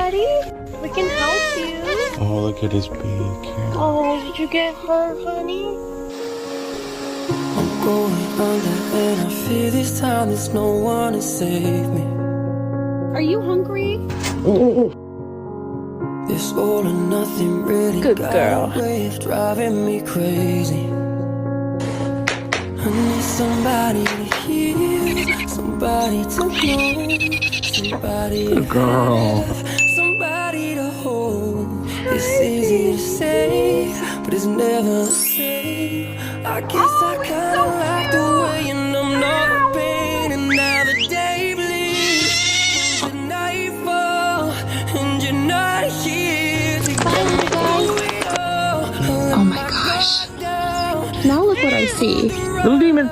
buddy? We can help you. Oh, look at his beak. Here. Oh, did you get hurt, honey? I'm going under and I fear this time there's no one to save me. Are you hungry? This all or nothing really Good got girl. a way of driving me crazy. I need somebody to hear, somebody to know, somebody to have, somebody to hold. It's easy to say, but it's never the same. I guess I kinda like the way you numb all the pain, and now the day bleeds into nightfall, and you're not here to get me through it all. Oh my gosh. Now look what I see. Little demon.